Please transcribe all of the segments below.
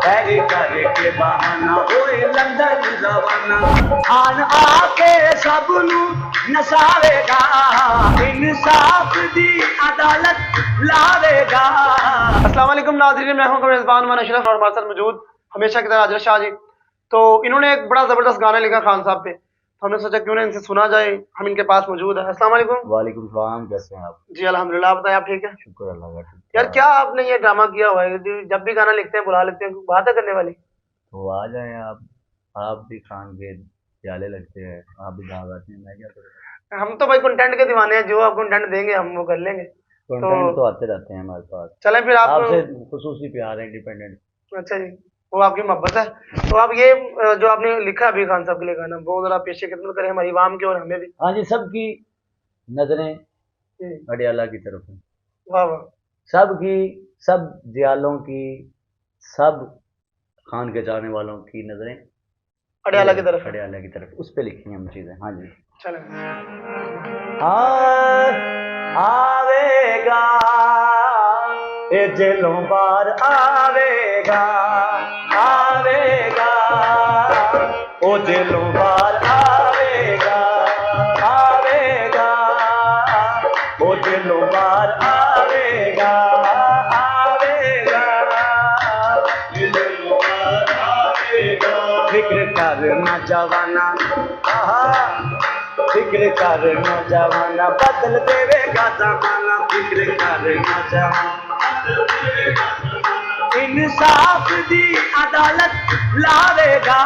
पैरी करके बहाना होए लंदन रवाना आन आके सबनू नसावेगा इंसाफ दी अदालत लावेगा। अस्सलाम वालेकुम नाज़रीन, मैं हूं मेज़बान मान अशरफ और हमारे साथ मौजूद हमेशा की तरह हाजिर शाह जी। तो इन्होंने एक बड़ा ज़बरदस्त गाना लिखा खान साहब पे, तो हमने सोचा क्यों ना इनसे सुना जाए। हम इनके पास मौजूद है। अस्सलाम वालेकुम। वालेकुम सलाम, कैसे हैं आप? जी अल्हम्दुलिल्लाह, आप बताएं आप ठीक है? शुक्र अल्लाह का। ठीक यार क्या आपने ये ड्रामा किया हुआ है, जब भी गाना लिखते हैं बुला लेते हैं, बात है करने वाली। तो आ जाएं आप भी खान के प्याले लगते हैं, आप भी भाग आते हैं, मैं क्या करूँ। हम तो भाई कंटेंट के दीवाने हैं, जो आप कंटेंट देंगे हम वो कर लेंगे। कंटेंट तो आते रहते हैं हमारे पास। चलें फिर आप आपसे खुसूसी प्यार है, इंडिपेंडेंट। अच्छा जी, वो आपकी मोहब्बत है। तो आप ये जो आपने लिखा अभी खान साहब के लिए गाना, वो जरा पेश खिदमत करें हमारी आवाम की और हमें भी। हाँ जी, सबकी नजरें अडियाला की तरफ हैं, वाह वाह। सबकी, सब दयालों की, सब खान के चाहने वालों की नजरें अडियाला की तरफ। अडियाला की तरफ, उस पे लिखी हैं हम चीजें। हाँ जी। चलें। आवेगा ए जेलों बार आवेगा आवेगा ओ जेलों बार आवेगा आवेगा ओ जेलों बार आवेगा आवेगा जेलों बार आवेगा। फिक्र करना जवाना, फिक्र करना जवाना बदल देवेगा जमाना, फिक्र करना जवाना इंसाफ दी अदालत लावेगा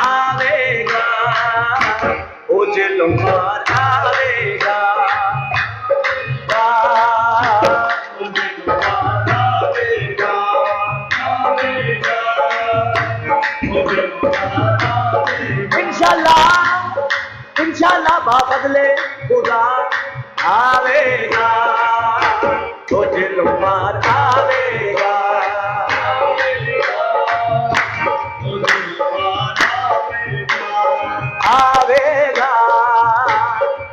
आवेगा ओ जेलों बार आवेगा ओ जेलों बार आवेगा आवेगा ओ जेलों बार आवेगा। इंशाल्लाह बाबदले खुदा आवेगा तो जेलों बार आवेगा आवेगा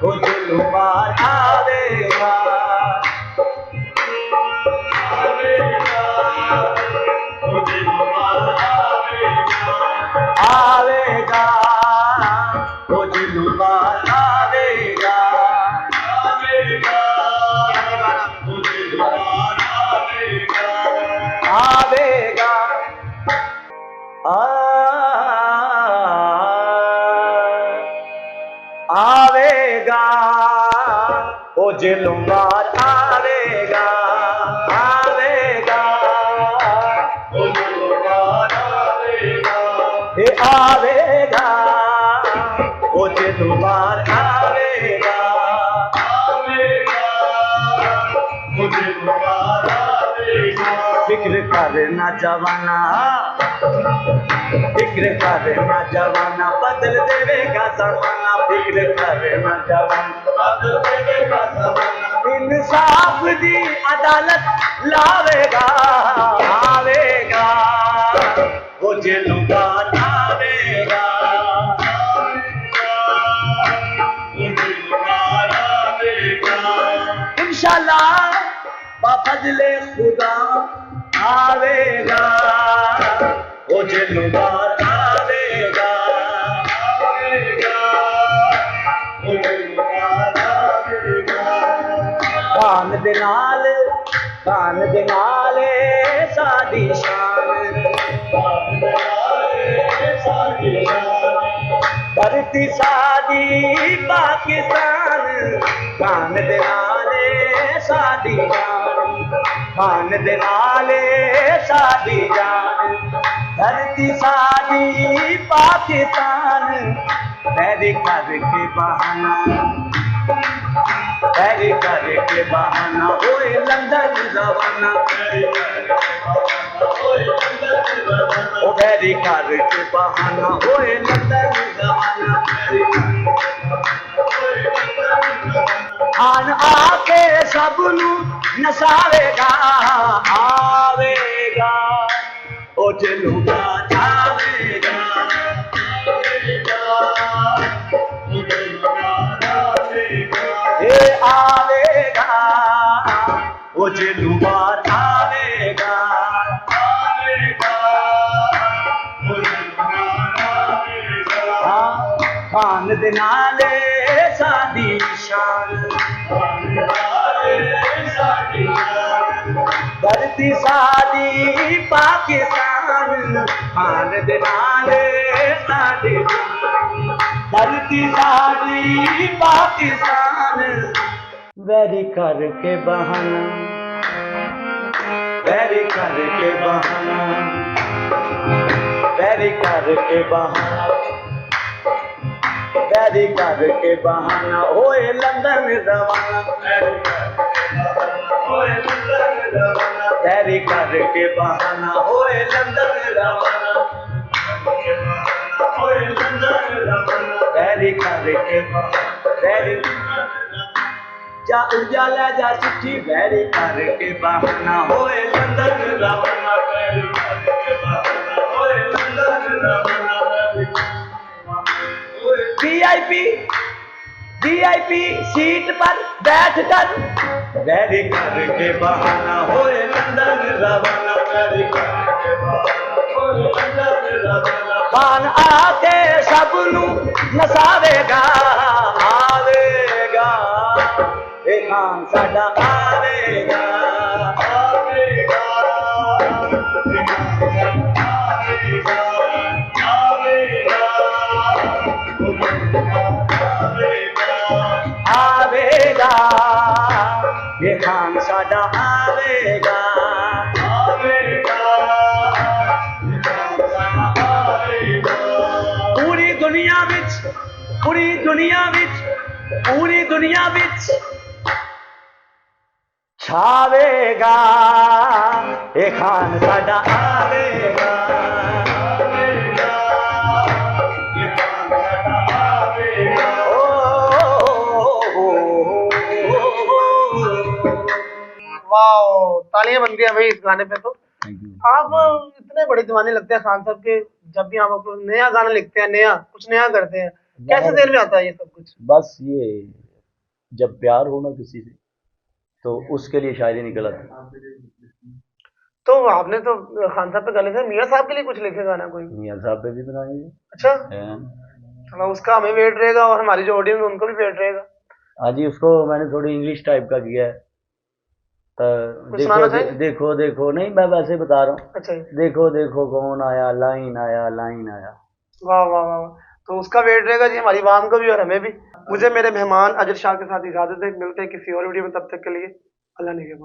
तो जेलों बार आवेगा आवेगा तो जेलों बार आवेगा आवेगा तो जेलों बार आवेगा आवेगा ओ जेलों बार आवेगा आवेगा ओ जेलों बार आवेगा हे आवेगा ओ जेलों बार आवेगा आवेगा ओ जेलों बार आवेगा। फिक्र करना जवाना, फिक्र करना जवाना बदल देवेगा जमाना, फिक्र करना जवाना बदल देवेगा जमाना इंसाफ दी अदालत लावेगा आवेगा वो जेलों बार आवेगा इंशाल्लाह बाफजले खुदा आवेगा ओ जेलों बार आवेगा आवेगा ओ जेलों बार आवेगा। कान दे नाल साडी शान, धरती साडी पाकिस्तान, कान दे नाल साडी जान, कान दे नाल साडी जान, धरती साडी पाकिस्तान पैरी करके बहाना, पैरी करके बहाना होए लंदन रवाना, ओ पैरी करके बहाना होए लंदन रवाना। आन आके सबनू नसावेगा आवेगा ओ जेलों बार आवेगा ए आवेगा ओ जेलों बार आवेगा आवेगा खान दे नाले साडी शान धरती साडी पाकिस्तान खान दे नाले साडी धरती साडी पाकिस्तान वैरी करके बहाना वैरी करके बहाना वैरी करके बहाना वैरी करके बहाना होए लंदन रवाना वैरी करके बहाना होए लंदन रवाना वैरी करके वैरी जा उजाला जा चिट्ठी वैरी करके बहाना होए लंदन रवाना वीआईपी सीट पर बैठ कर वैरी करके बहाना होए लंदन रवाना वैरी करके बहाना होए लंदन रवाना खान आके सबनू नसावेगा आवेगा ए खान साडा आवेगा आवेगा आवेगा ये खान साडा आवेगा पूरी दुनिया विच पूरी दुनिया विच छावेगा ये खान साडा आवेगा वाह, तालियां बनती हैं भाई इस गाने पे। तो थैंक यू। आप इतने बड़े दीवाने लगते हैं खान साहब के, जब भी आप नया गाना लिखते हैं, नया कुछ नया करते हैं, कैसे देर में आता है ये सब कुछ? बस ये जब प्यार हो ना किसी से तो उसके लिए शायरी निकल आती। तो आपने तो खान साहब पे गाने थे, मियाँ साहब के लिए कुछ लिखे गाना कोई? मियाँ साहब पे भी बनाएंगे। अच्छा, हैं। चलो उसका हमें वेट रहेगा और हमारी जो ऑडियंस है उनको भी वेट रहेगा। हाँ जी, उसको मैंने थोड़ी इंग्लिश टाइप का किया है। तो कुछ सुनाना देखो चाहिए? देखो देखो नहीं, मैं वैसे बता रहा हूँ। अच्छा, देखो देखो कौन आया, लाइन आया लाइन आया। वाह वाह वाह, तो उसका वेट रहेगा जी हमारी आवाम को भी और हमें भी। मुझे मेरे मेहमान अजर शाह के साथ इजाजत है, मिलते हैं किसी और वीडियो में, तब तक के लिए अल्लाह निगहबान।